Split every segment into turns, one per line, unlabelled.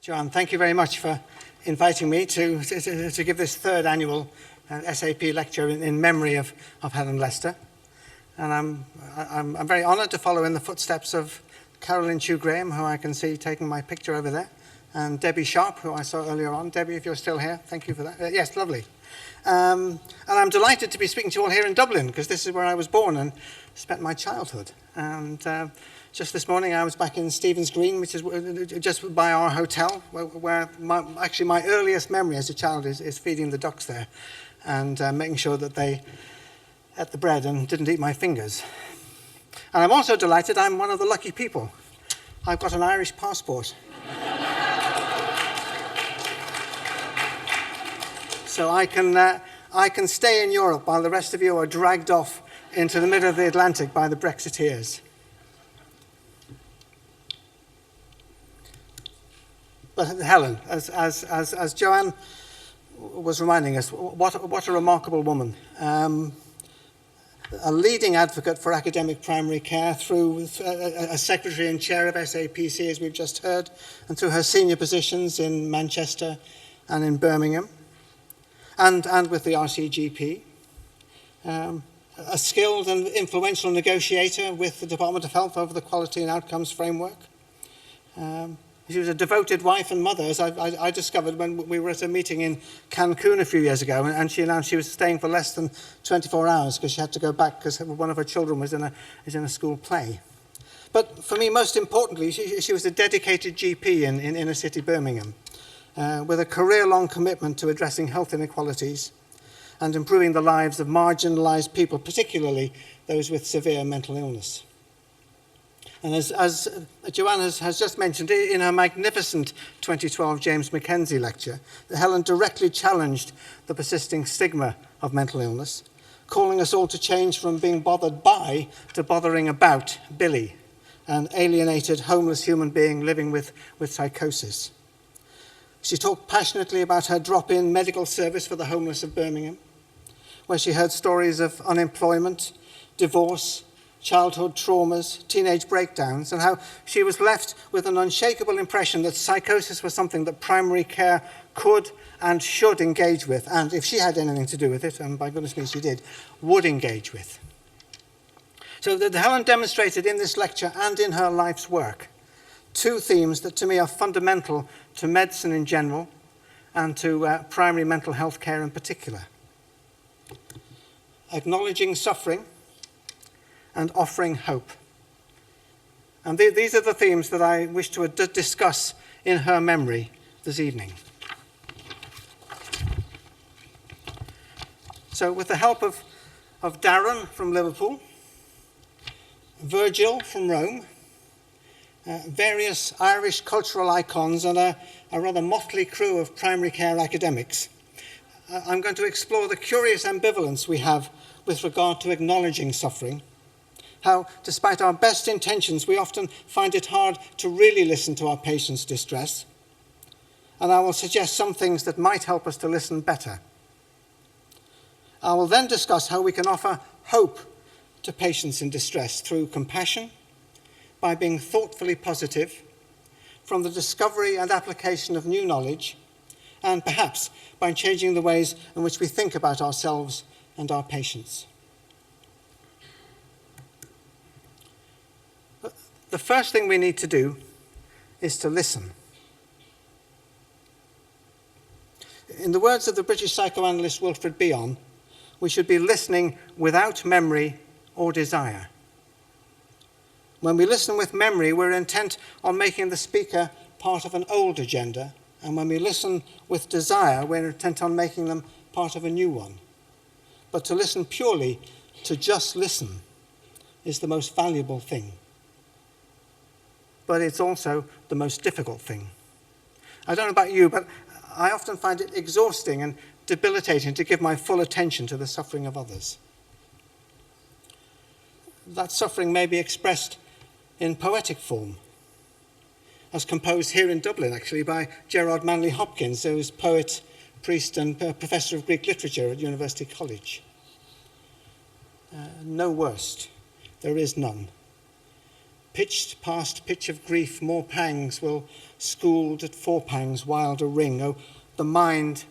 Joanne, thank you very much for inviting me to give this third annual SAP lecture in memory of Helen Lester. And I'm very honoured to follow in the footsteps of Carolyn Chew Graham, who I can see taking my picture over there, and Debbie Sharp, who I saw earlier on. Debbie, if you're still here, thank you for that. Yes, lovely. And I'm delighted to be speaking to you all here in Dublin, because this is where I was born and spent my childhood. And just this morning I was back in Stephen's Green, which is just by our hotel, where my earliest memory as a child is feeding the ducks there and making sure that they ate the bread and didn't eat my fingers. And I'm also delighted I'm one of the lucky people. I've got an Irish passport. So I can stay in Europe while the rest of you are dragged off into the middle of the Atlantic by the Brexiteers. But Helen, as Joanne was reminding us, what a remarkable woman. A leading advocate for academic primary care through a secretary and chair of SAPC, as we've just heard, and through her senior positions in Manchester and in Birmingham, and with the RCGP. A skilled and influential negotiator with the Department of Health over the Quality and Outcomes Framework. She was a devoted wife and mother, as I discovered when we were at a meeting in Cancun a few years ago, and she announced she was staying for less than 24 hours because she had to go back because one of her children was in a school play. But for me, most importantly, she was a dedicated GP in inner city Birmingham, with a career-long commitment to addressing health inequalities and improving the lives of marginalised people, particularly those with severe mental illness. And as Joanne has just mentioned, in her magnificent 2012 James Mackenzie lecture, Helen directly challenged the persisting stigma of mental illness, calling us all to change from being bothered by to bothering about Billy, an alienated, homeless human being living with psychosis. She talked passionately about her drop-in medical service for the homeless of Birmingham, where she heard stories of unemployment, divorce, childhood traumas, teenage breakdowns, and how she was left with an unshakable impression that psychosis was something that primary care could and should engage with, and if she had anything to do with it, and by goodness me she did, would engage with. So Helen demonstrated in this lecture and in her life's work two themes that to me are fundamental to medicine in general and to primary mental health care in particular. Acknowledging suffering and offering hope. And these are the themes that I wish to discuss in her memory this evening. So with the help of Darren from Liverpool, Virgil from Rome, various Irish cultural icons, and a rather motley crew of primary care academics, I'm going to explore the curious ambivalence we have with regard to acknowledging suffering, how, despite our best intentions, we often find it hard to really listen to our patients' distress. And I will suggest some things that might help us to listen better. I will then discuss how we can offer hope to patients in distress through compassion, by being thoughtfully positive, from the discovery and application of new knowledge, and perhaps by changing the ways in which we think about ourselves and our patients. The first thing we need to do is to listen. In the words of the British psychoanalyst Wilfred Bion, we should be listening without memory or desire. When we listen with memory, we're intent on making the speaker part of an old agenda, and when we listen with desire, we're intent on making them part of a new one. But to listen purely, to just listen, is the most valuable thing. But it's also the most difficult thing. I don't know about you, but I often find it exhausting and debilitating to give my full attention to the suffering of others. That suffering may be expressed in poetic form, as composed here in Dublin, actually, by Gerard Manley Hopkins, who is poet, priest, and professor of Greek literature at University College. No worst, there is none. Pitched past pitch of grief, more pangs will schooled at four pangs, wilder ring. Oh, the mind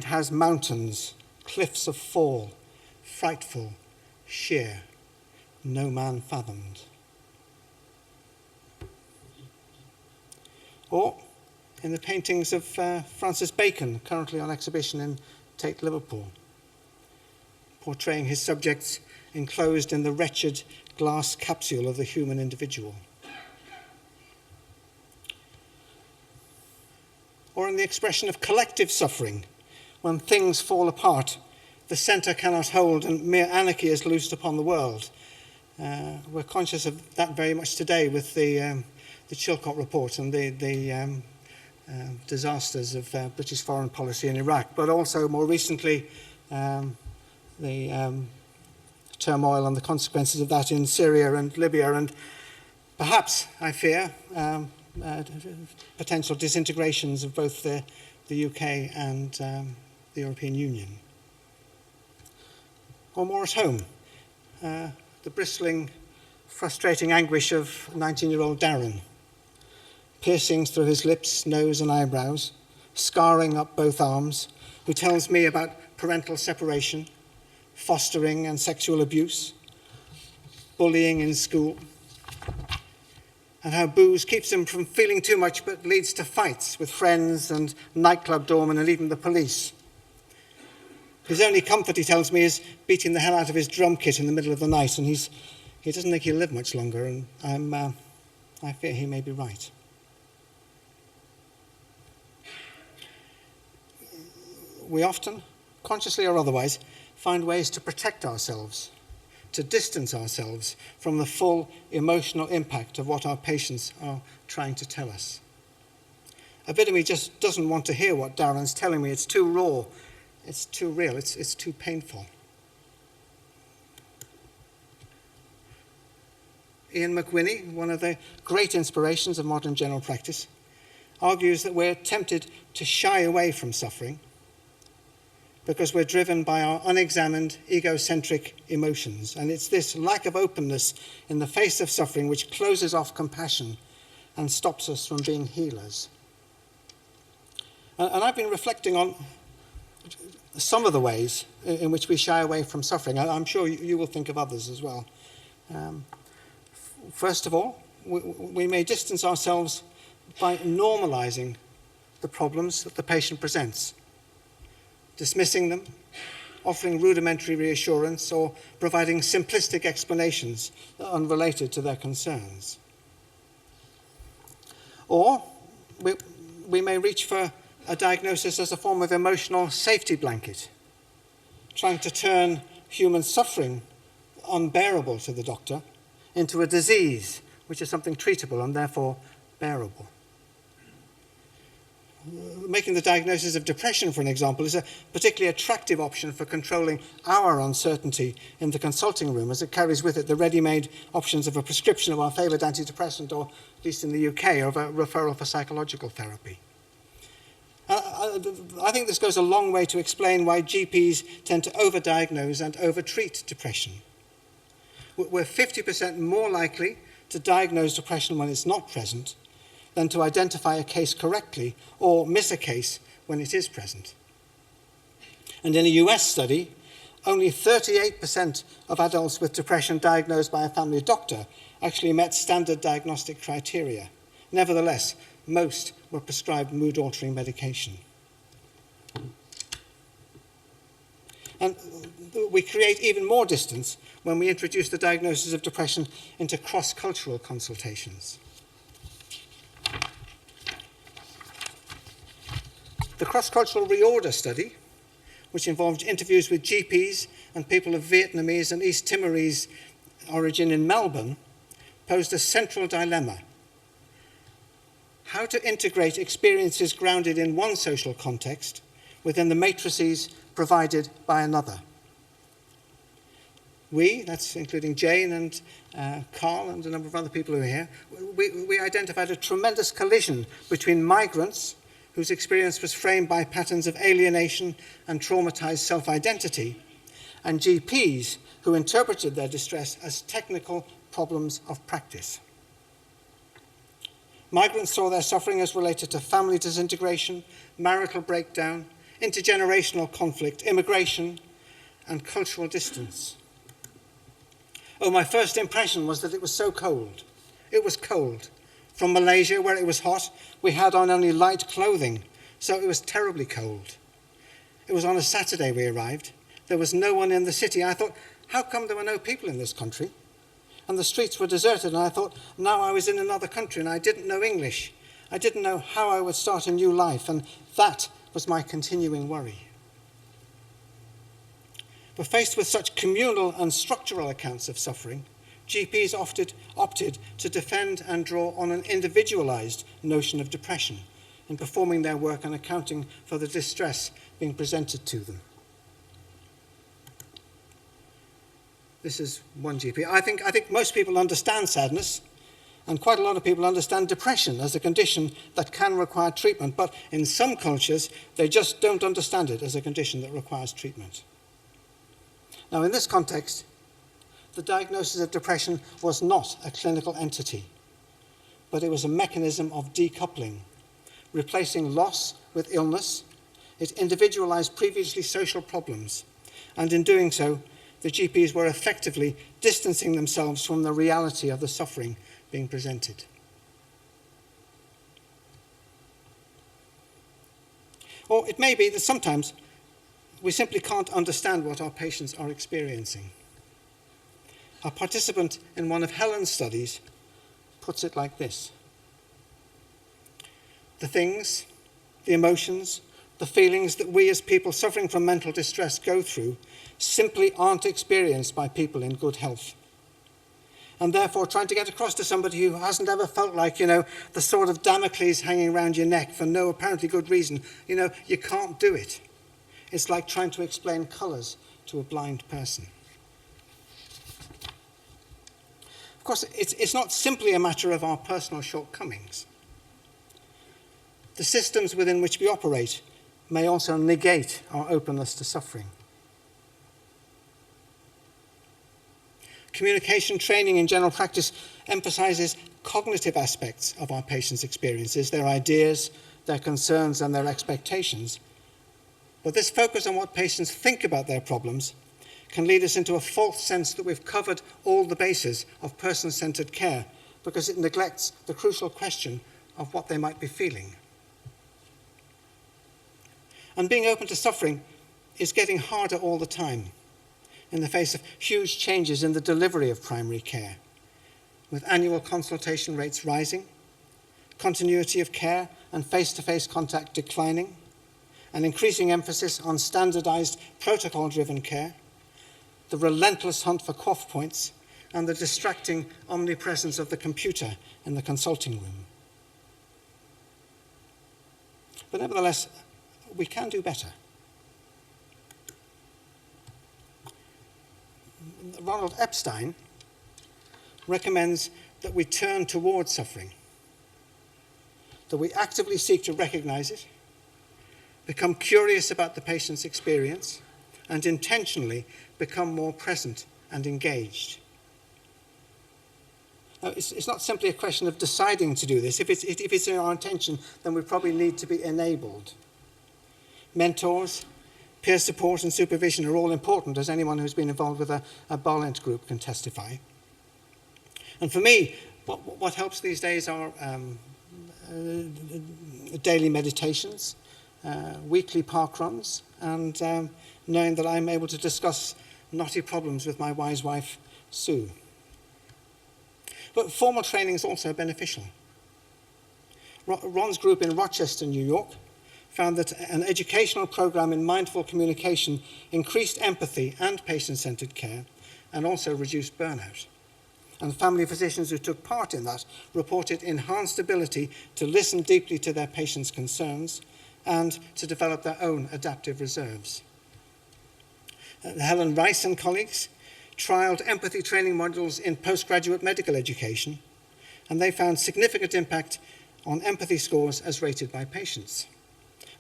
has mountains, cliffs of fall, frightful, sheer, no man fathomed. Or in the paintings of Francis Bacon, currently on exhibition in Tate, Liverpool, portraying his subjects enclosed in the wretched glass capsule of the human individual. Or in the expression of collective suffering, when things fall apart, the centre cannot hold and mere anarchy is loosed upon the world. We're conscious of that very much today with the Chilcot report and the disasters of British foreign policy in Iraq, but also more recently the turmoil and the consequences of that in Syria and Libya, and perhaps, I fear, potential disintegrations of both the UK and the European Union. Or more at home, the bristling, frustrating anguish of 19-year-old Darren, piercings through his lips, nose and eyebrows, scarring up both arms, who tells me about parental separation, fostering and sexual abuse, bullying in school, and how booze keeps him from feeling too much but leads to fights with friends and nightclub doormen and even the police. His only comfort, he tells me, is beating the hell out of his drum kit in the middle of the night, and he doesn't think he'll live much longer, and I fear he may be right. We often, consciously or otherwise, find ways to protect ourselves, to distance ourselves from the full emotional impact of what our patients are trying to tell us. A bit of me just doesn't want to hear what Darren's telling me. It's too raw, it's too real, it's too painful. Ian McWhinney, one of the great inspirations of modern general practice, argues that we're tempted to shy away from suffering because we're driven by our unexamined, egocentric emotions. And it's this lack of openness in the face of suffering which closes off compassion and stops us from being healers. And I've been reflecting on some of the ways in which we shy away from suffering. I'm sure you will think of others as well. First of all, we may distance ourselves by normalizing the problems that the patient presents, dismissing them, offering rudimentary reassurance, or providing simplistic explanations unrelated to their concerns. Or we may reach for a diagnosis as a form of emotional safety blanket, trying to turn human suffering, unbearable to the doctor, into a disease, which is something treatable and therefore bearable. Making the diagnosis of depression, for an example, is a particularly attractive option for controlling our uncertainty in the consulting room, as it carries with it the ready-made options of a prescription of our favoured antidepressant, or at least in the UK, of a referral for psychological therapy. I think this goes a long way to explain why GPs tend to overdiagnose and overtreat depression. We're 50% more likely to diagnose depression when it's not present than to identify a case correctly or miss a case when it is present. And in a US study, only 38% of adults with depression diagnosed by a family doctor actually met standard diagnostic criteria. Nevertheless, most were prescribed mood-altering medication. And we create even more distance when we introduce the diagnosis of depression into cross-cultural consultations. The cross-cultural reorder study, which involved interviews with GPs and people of Vietnamese and East Timorese origin in Melbourne, posed a central dilemma: how to integrate experiences grounded in one social context within the matrices provided by another. We, that's including Jane and Carl and a number of other people who are here, we identified a tremendous collision between migrants whose experience was framed by patterns of alienation and traumatized self-identity, and GPs who interpreted their distress as technical problems of practice. Migrants saw their suffering as related to family disintegration, marital breakdown, intergenerational conflict, immigration, and cultural distance. Oh, my first impression was that it was so cold. It was cold. From Malaysia, where it was hot, we had on only light clothing, so it was terribly cold. It was on a Saturday we arrived. There was no one in the city. I thought, how come there were no people in this country? And the streets were deserted, and I thought, now I was in another country and I didn't know English. I didn't know how I would start a new life, and that was my continuing worry. But faced with such communal and structural accounts of suffering, GPs opted to defend and draw on an individualized notion of depression in performing their work and accounting for the distress being presented to them. This is one GP. I think most people understand sadness, and quite a lot of people understand depression as a condition that can require treatment, but in some cultures, they just don't understand it as a condition that requires treatment. Now, in this context, the diagnosis of depression was not a clinical entity, but it was a mechanism of decoupling, replacing loss with illness. It individualized previously social problems, and in doing so, the GPs were effectively distancing themselves from the reality of the suffering being presented. Or it may be that sometimes we simply can't understand what our patients are experiencing. A participant in one of Helen's studies puts it like this: the things, the emotions, the feelings that we as people suffering from mental distress go through simply aren't experienced by people in good health. And therefore, trying to get across to somebody who hasn't ever felt like, the sword of Damocles hanging around your neck for no apparently good reason, you can't do it. It's like trying to explain colours to a blind person. Of course, it's not simply a matter of our personal shortcomings. The systems within which we operate may also negate our openness to suffering. Communication training in general practice emphasizes cognitive aspects of our patients' experiences, their ideas, their concerns, and their expectations. But this focus on what patients think about their problems can lead us into a false sense that we've covered all the bases of person-centered care, because it neglects the crucial question of what they might be feeling. And being open to suffering is getting harder all the time in the face of huge changes in the delivery of primary care, with annual consultation rates rising, continuity of care and face-to-face contact declining, an increasing emphasis on standardized protocol-driven care, the relentless hunt for quaff points, and the distracting omnipresence of the computer in the consulting room. But nevertheless, we can do better. Ronald Epstein recommends that we turn towards suffering, that we actively seek to recognize it, become curious about the patient's experience, and intentionally become more present and engaged. Now, it's not simply a question of deciding to do this. If it's in our intention, then we probably need to be enabled. Mentors, peer support and supervision are all important, as anyone who's been involved with a Barlent group can testify. And for me, what helps these days are daily meditations, weekly park runs, and knowing that I'm able to discuss knotty problems with my wise wife, Sue. But formal training is also beneficial. Ron's group in Rochester, New York, found that an educational program in mindful communication increased empathy and patient-centered care and also reduced burnout. And family physicians who took part in that reported enhanced ability to listen deeply to their patients' concerns and to develop their own adaptive reserves. Helen Rice and colleagues trialed empathy training modules in postgraduate medical education, and they found significant impact on empathy scores as rated by patients.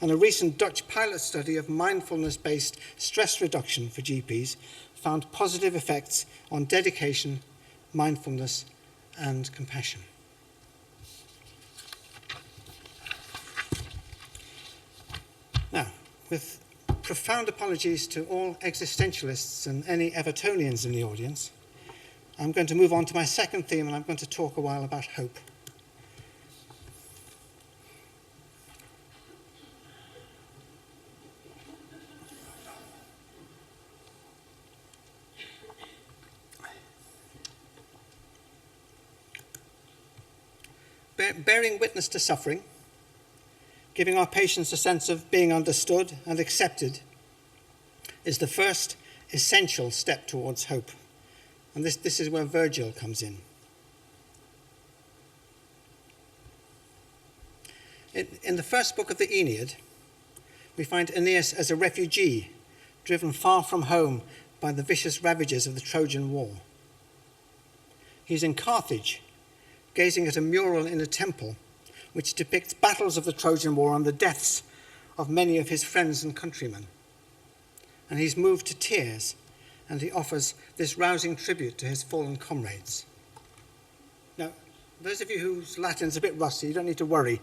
And a recent Dutch pilot study of mindfulness-based stress reduction for GPs found positive effects on dedication, mindfulness, and compassion. Now, with profound apologies to all existentialists and any Evertonians in the audience, I'm going to move on to my second theme, and I'm going to talk a while about hope. Bearing witness to suffering, giving our patients a sense of being understood and accepted, is the first essential step towards hope. And this is where Virgil comes in. In the first book of the Aeneid, we find Aeneas as a refugee, driven far from home by the vicious ravages of the Trojan War. He's in Carthage, gazing at a mural in a temple which depicts battles of the Trojan War and the deaths of many of his friends and countrymen. And he's moved to tears, and he offers this rousing tribute to his fallen comrades. Now, those of you whose Latin's a bit rusty, you don't need to worry.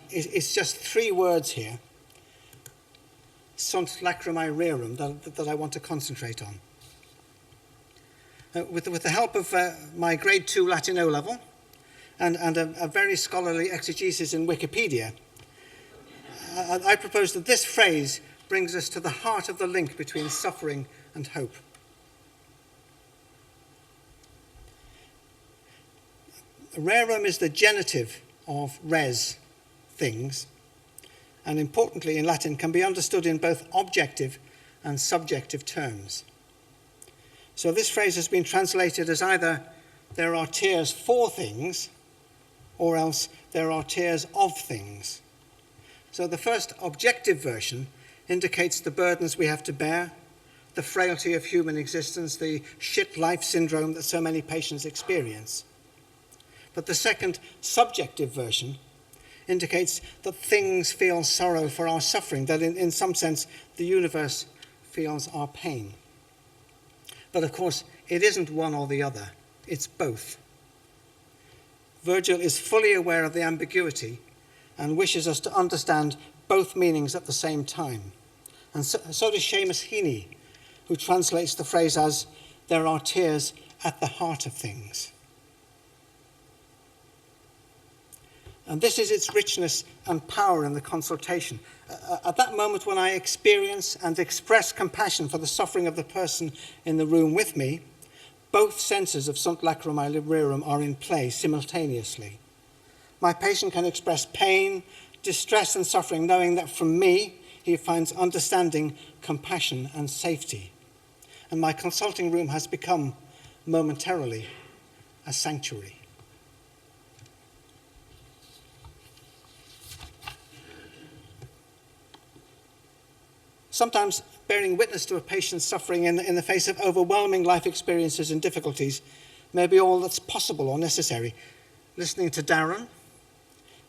It's just 3 words here, sunt lacrimae rerum, that I want to concentrate on. With the help of my grade 2 Latin O-level, and a very scholarly exegesis in Wikipedia, I propose that this phrase brings us to the heart of the link between suffering and hope. Rerum is the genitive of res, things, and importantly in Latin can be understood in both objective and subjective terms. So this phrase has been translated as either there are tears for things, or else there are tears of things. So the first objective version indicates the burdens we have to bear, the frailty of human existence, the shit life syndrome that so many patients experience. But the second subjective version indicates that things feel sorrow for our suffering, that in some sense the universe feels our pain. But of course, it isn't one or the other, it's both. Virgil is fully aware of the ambiguity and wishes us to understand both meanings at the same time. And so does Seamus Heaney, who translates the phrase as, there are tears at the heart of things. And this is its richness and power in the consultation. At that moment when I experience and express compassion for the suffering of the person in the room with me, both senses of sunt lacrimae rerum are in play simultaneously. My patient can express pain, distress, and suffering, knowing that from me he finds understanding, compassion, and safety. And my consulting room has become, momentarily, a sanctuary. Sometimes bearing witness to a patient's suffering in the face of overwhelming life experiences and difficulties may be all that's possible or necessary. Listening to Darren,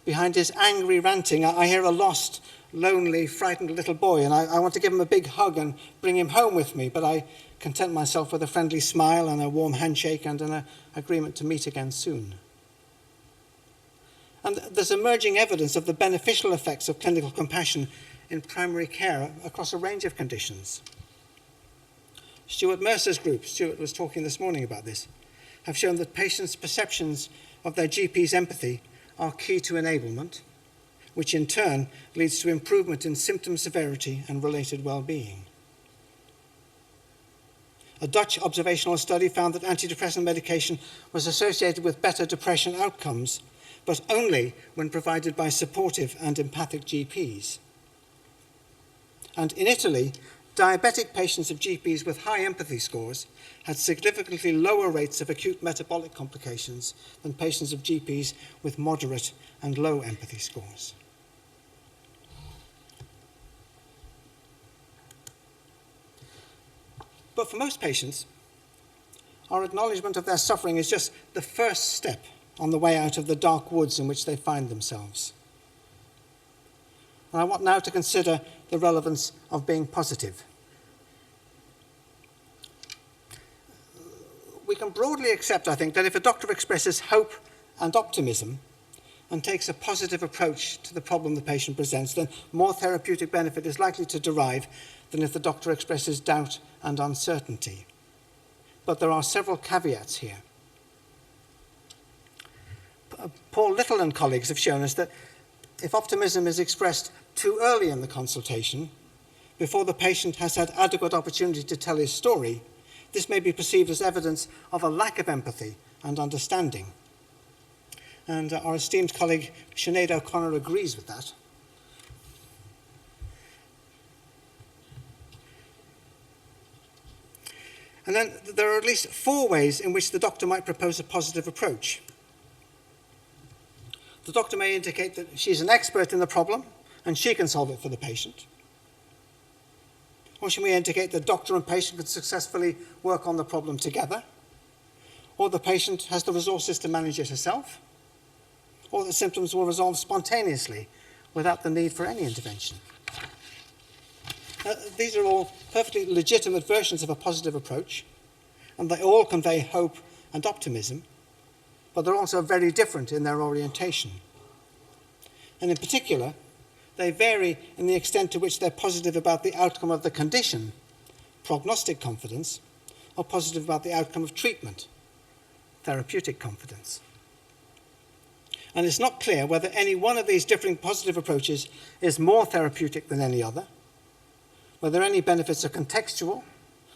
behind his angry ranting, I hear a lost, lonely, frightened little boy, and I want to give him a big hug and bring him home with me, but I content myself with a friendly smile and a warm handshake and an agreement to meet again soon. And there's emerging evidence of the beneficial effects of clinical compassion in primary care across a range of conditions. Stuart Mercer's group, Stuart was talking this morning about this, have shown that patients' perceptions of their GP's empathy are key to enablement, which in turn leads to improvement in symptom severity and related well-being. A Dutch observational study found that antidepressant medication was associated with better depression outcomes, but only when provided by supportive and empathic GPs. And in Italy, diabetic patients of GPs with high empathy scores had significantly lower rates of acute metabolic complications than patients of GPs with moderate and low empathy scores. But for most patients, our acknowledgement of their suffering is just the first step on the way out of the dark woods in which they find themselves. And I want now to consider the relevance of being positive. We can broadly accept, I think, that if a doctor expresses hope and optimism, and takes a positive approach to the problem the patient presents, then more therapeutic benefit is likely to derive than if the doctor expresses doubt and uncertainty. But there are several caveats here. Paul Little and colleagues have shown us that if optimism is expressed too early in the consultation, before the patient has had adequate opportunity to tell his story, this may be perceived as evidence of a lack of empathy and understanding. And our esteemed colleague Sinead O'Connor agrees with that. And then there are at least 4 ways in which the doctor might propose a positive approach. The doctor may indicate that she's an expert in the problem and she can solve it for the patient. Or she may indicate that doctor and patient can successfully work on the problem together. Or the patient has the resources to manage it herself. Or the symptoms will resolve spontaneously without the need for any intervention. These are all perfectly legitimate versions of a positive approach, and they all convey hope and optimism, but they're also very different in their orientation. And in particular, they vary in the extent to which they're positive about the outcome of the condition, prognostic confidence, or positive about the outcome of treatment, therapeutic confidence. And it's not clear whether any one of these differing positive approaches is more therapeutic than any other, whether any benefits are contextual,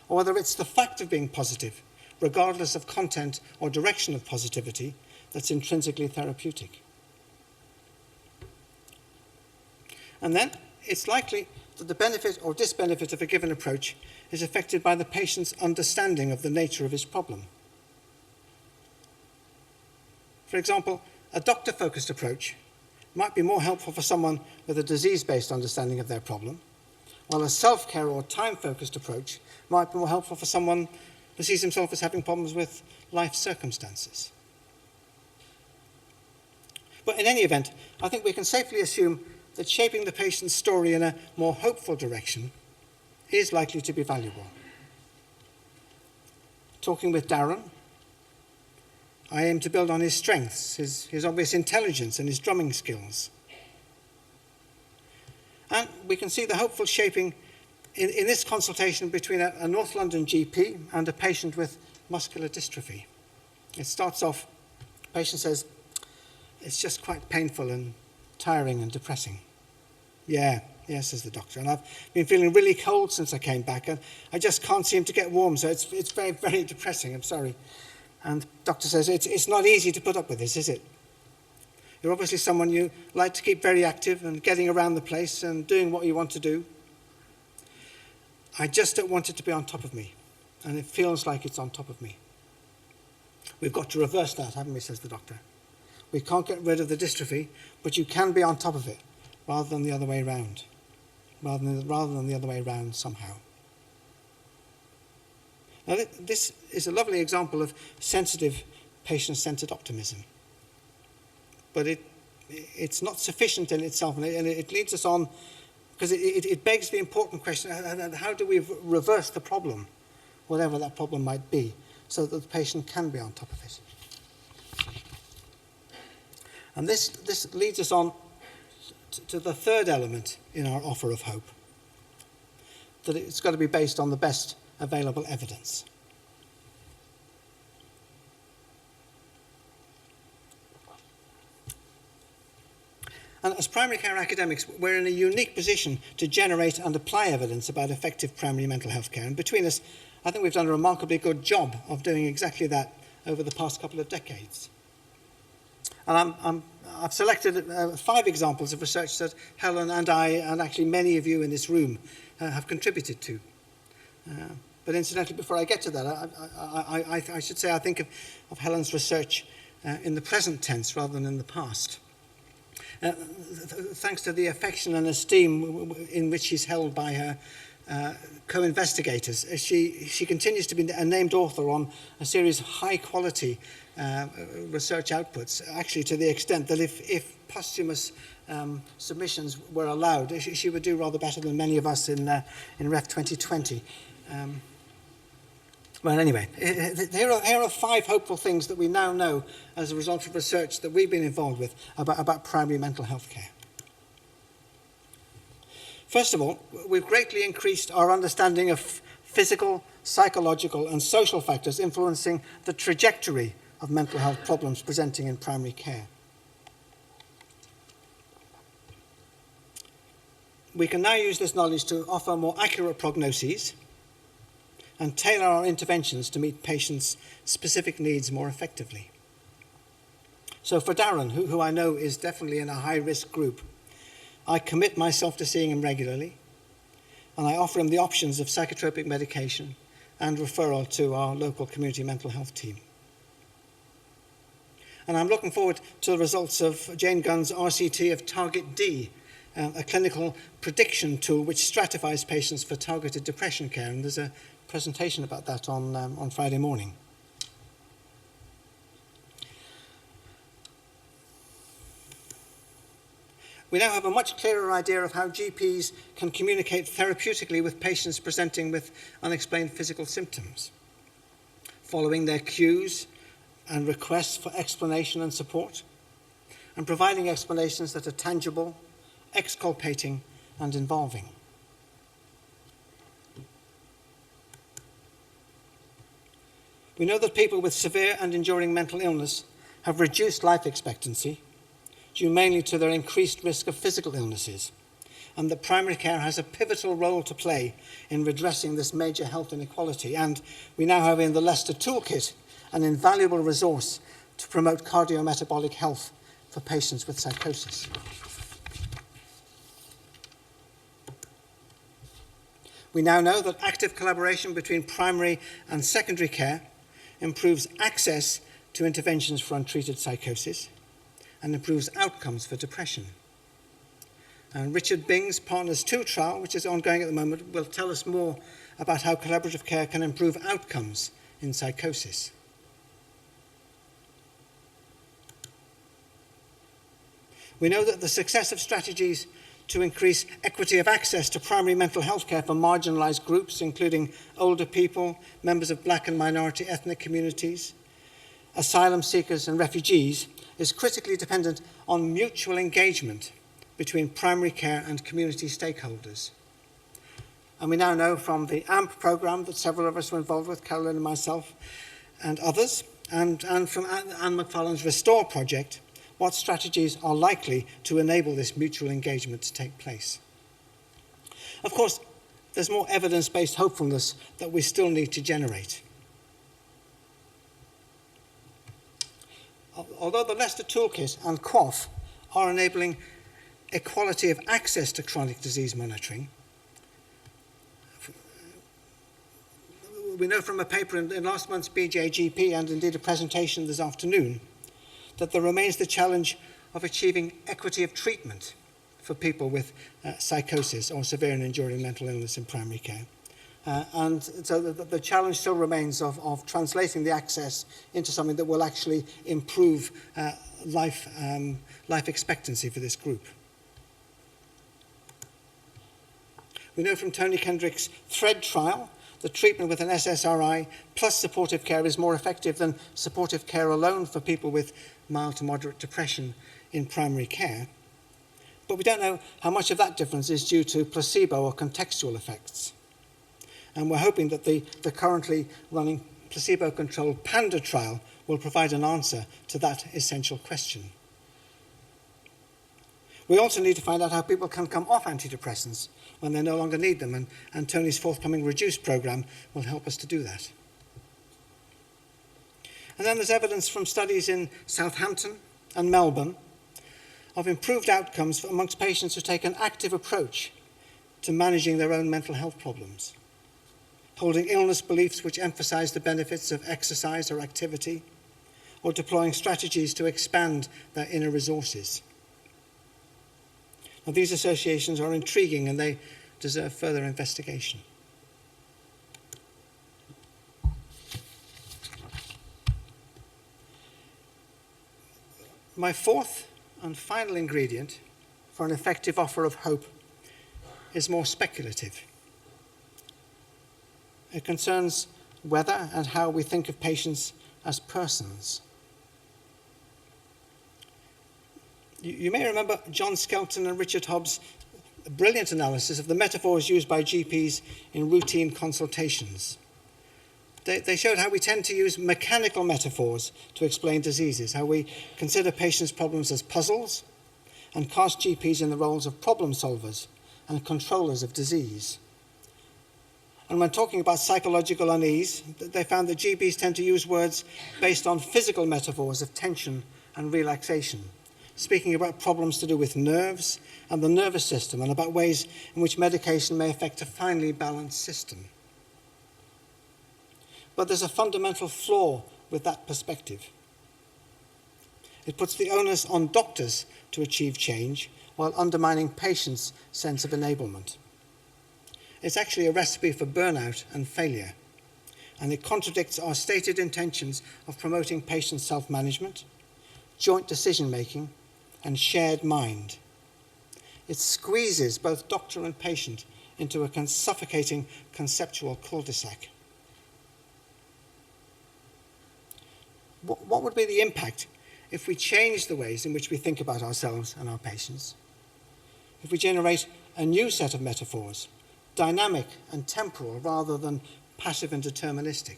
or whether it's the fact of being positive, regardless of content or direction of positivity, that's intrinsically therapeutic. And then it's likely that the benefit or disbenefit of a given approach is affected by the patient's understanding of the nature of his problem. For example, a doctor-focused approach might be more helpful for someone with a disease-based understanding of their problem, while a self-care or time-focused approach might be more helpful for someone who sees himself as having problems with life circumstances. But in any event, I think we can safely assume that shaping the patient's story in a more hopeful direction is likely to be valuable. Talking with Darren, I aim to build on his strengths, his obvious intelligence and his drumming skills. And we can see the hopeful shaping in this consultation between a North London GP and a patient with muscular dystrophy. It starts off, the patient says, "It's just quite painful and tiring and depressing." Yeah, says the doctor, and I've been feeling really cold since I came back, and I just can't seem to get warm, so it's very, very depressing, I'm sorry. And the doctor says, it's not easy to put up with this, is it? You're obviously someone you like to keep very active and getting around the place and doing what you want to do. I just don't want it to be on top of me, and it feels like it's on top of me. We've got to reverse that, haven't we, says the doctor. We can't get rid of the dystrophy, but you can be on top of it, rather than the other way around. Rather than the other way around somehow. Now, this is a lovely example of sensitive, patient-centered optimism. But it's not sufficient in itself, and it leads us on, because it begs the important question, how do we reverse the problem, whatever that problem might be, so that the patient can be on top of it? And this leads us on to the third element in our offer of hope, that it's got to be based on the best available evidence. And as primary care academics, we're in a unique position to generate and apply evidence about effective primary mental health care. And between us, I think we've done a remarkably good job of doing exactly that over the past couple of decades. And I've selected 5 examples of research that Helen and I, and actually many of you in this room, have contributed to. But incidentally, before I get to that, I should say I think of Helen's research in the present tense rather than in the past. Thanks to the affection and esteem in which she's held by her co-investigators, she continues to be a named author on a series of high-quality research outputs, actually to the extent that if posthumous submissions were allowed, she would do rather better than many of us in Ref 2020. Well, anyway, here are 5 hopeful things that we now know as a result of research that we've been involved with about primary mental health care. First of all, we've greatly increased our understanding of physical, psychological, and social factors influencing the trajectory of mental health problems presenting in primary care. We can now use this knowledge to offer more accurate prognoses and tailor our interventions to meet patients' specific needs more effectively. So for Darren, who I know is definitely in a high-risk group, I commit myself to seeing him regularly, and I offer him the options of psychotropic medication and referral to our local community mental health team. And I'm looking forward to the results of Jane Gunn's RCT of Target D, a clinical prediction tool which stratifies patients for targeted depression care, and there's a presentation about that on Friday morning. We now have a much clearer idea of how GPs can communicate therapeutically with patients presenting with unexplained physical symptoms, following their cues and requests for explanation and support, and providing explanations that are tangible, exculpating, and involving. We know that people with severe and enduring mental illness have reduced life expectancy due mainly to their increased risk of physical illnesses, and that primary care has a pivotal role to play in redressing this major health inequality. And we now have in the Leicester Toolkit an invaluable resource to promote cardiometabolic health for patients with psychosis. We now know that active collaboration between primary and secondary care improves access to interventions for untreated psychosis and improves outcomes for depression. And Richard Bing's Partners 2 trial, which is ongoing at the moment, will tell us more about how collaborative care can improve outcomes in psychosis. We know that the success of strategies to increase equity of access to primary mental health care for marginalised groups, including older people, members of black and minority ethnic communities, asylum seekers and refugees, is critically dependent on mutual engagement between primary care and community stakeholders. And we now know from the AMP programme that several of us were involved with, Caroline and myself and others, and from Anne McFarlane's Restore project, what strategies are likely to enable this mutual engagement to take place. Of course, there's more evidence-based hopefulness that we still need to generate. Although the Leicester Toolkit and QOF are enabling equality of access to chronic disease monitoring, we know from a paper in last month's BJGP and indeed a presentation this afternoon that there remains the challenge of achieving equity of treatment for people with psychosis or severe and enduring mental illness in primary care. And so the challenge still remains of translating the access into something that will actually improve life expectancy for this group. We know from Tony Kendrick's THREAD trial that treatment with an SSRI plus supportive care is more effective than supportive care alone for people with mild to moderate depression in primary care. But we don't know how much of that difference is due to placebo or contextual effects. And we're hoping that the currently running placebo-controlled PANDA trial will provide an answer to that essential question. We also need to find out how people can come off antidepressants when they no longer need them, and Tony's forthcoming REDUCE programme will help us to do that. And then there's evidence from studies in Southampton and Melbourne of improved outcomes amongst patients who take an active approach to managing their own mental health problems, holding illness beliefs which emphasize the benefits of exercise or activity, or deploying strategies to expand their inner resources. Now, these associations are intriguing and they deserve further investigation. My fourth and final ingredient for an effective offer of hope is more speculative. It concerns whether and how we think of patients as persons. You may remember John Skelton and Richard Hobbs' brilliant analysis of the metaphors used by GPs in routine consultations. They showed how we tend to use mechanical metaphors to explain diseases, how we consider patients' problems as puzzles and cast GPs in the roles of problem solvers and controllers of disease. And when talking about psychological unease, they found that GPs tend to use words based on physical metaphors of tension and relaxation, speaking about problems to do with nerves and the nervous system, and about ways in which medication may affect a finely balanced system. But there's a fundamental flaw with that perspective. It puts the onus on doctors to achieve change while undermining patients' sense of enablement. It's actually a recipe for burnout and failure, and it contradicts our stated intentions of promoting patient self-management, joint decision-making, and shared mind. It squeezes both doctor and patient into a suffocating conceptual cul-de-sac. What would be the impact if we change the ways in which we think about ourselves and our patients? If we generate a new set of metaphors, dynamic and temporal rather than passive and deterministic,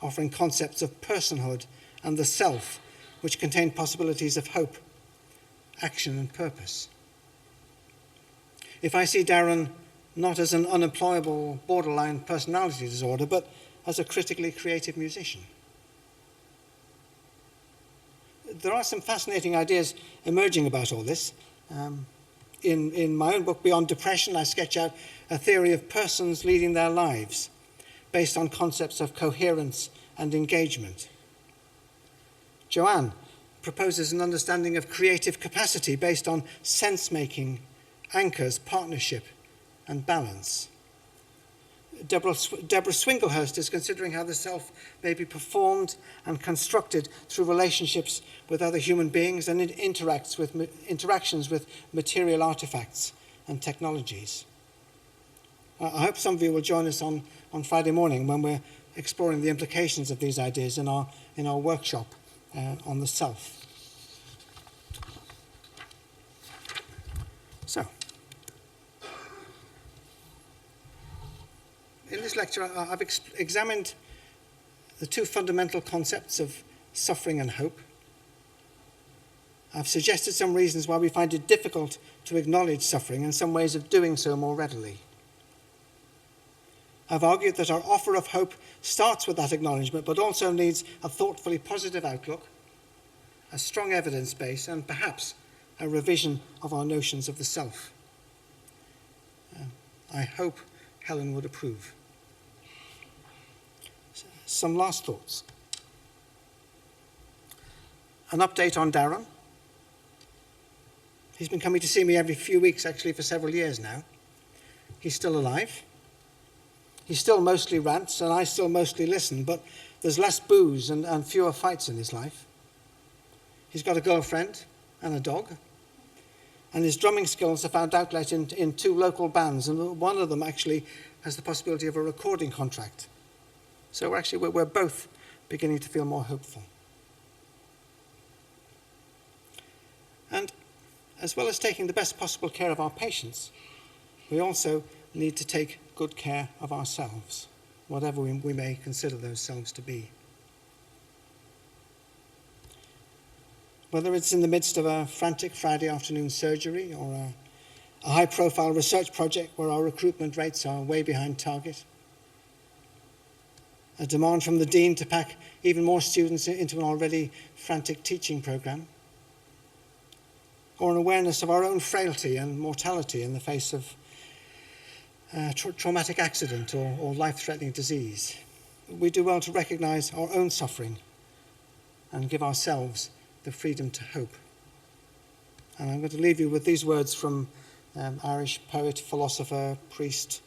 offering concepts of personhood and the self, which contain possibilities of hope, action and purpose. If I see Darren not as an unemployable borderline personality disorder, but as a critically creative musician. There are some fascinating ideas emerging about all this. In my own book, Beyond Depression, I sketch out a theory of persons leading their lives based on concepts of coherence and engagement. Joanne proposes an understanding of creative capacity based on sense-making, anchors, partnership, and balance. Deborah Swinglehurst is considering how the self may be performed and constructed through relationships with other human beings and interactions with material artifacts and technologies. I hope some of you will join us on Friday morning when we're exploring the implications of these ideas in our workshop on the self. So, in this lecture, I've examined the two fundamental concepts of suffering and hope. I've suggested some reasons why we find it difficult to acknowledge suffering and some ways of doing so more readily. I've argued that our offer of hope starts with that acknowledgement, but also needs a thoughtfully positive outlook, a strong evidence base, and perhaps a revision of our notions of the self. I hope Helen would approve. Some last thoughts. An update on Darren. He's been coming to see me every few weeks, actually, for several years now. He's still alive. He still mostly rants, and I still mostly listen, but there's less booze and fewer fights in his life. He's got a girlfriend and a dog, and his drumming skills have found outlet in two local bands, and one of them actually has the possibility of a recording contract. So we're both beginning to feel more hopeful. And as well as taking the best possible care of our patients, we also need to take good care of ourselves, whatever we may consider those selves to be. Whether it's in the midst of a frantic Friday afternoon surgery or a high-profile research project where our recruitment rates are way behind target, a demand from the dean to pack even more students into an already frantic teaching program, or an awareness of our own frailty and mortality in the face of traumatic accident or life-threatening disease. We do well to recognize our own suffering and give ourselves the freedom to hope. And I'm going to leave you with these words from Irish poet, philosopher, priest,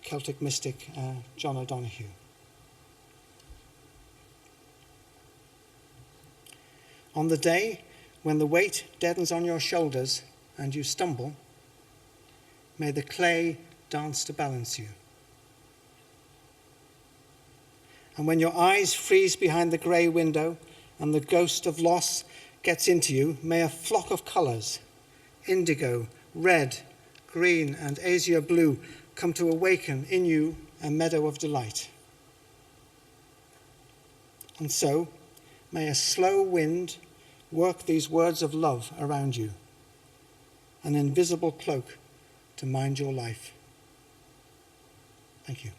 Celtic mystic, John O'Donoghue. On the day when the weight deadens on your shoulders and you stumble, may the clay dance to balance you. And when your eyes freeze behind the grey window and the ghost of loss gets into you, may a flock of colours, indigo, red, green, and azure blue, come to awaken in you a meadow of delight. And so, may a slow wind work these words of love around you, an invisible cloak to mind your life. Thank you.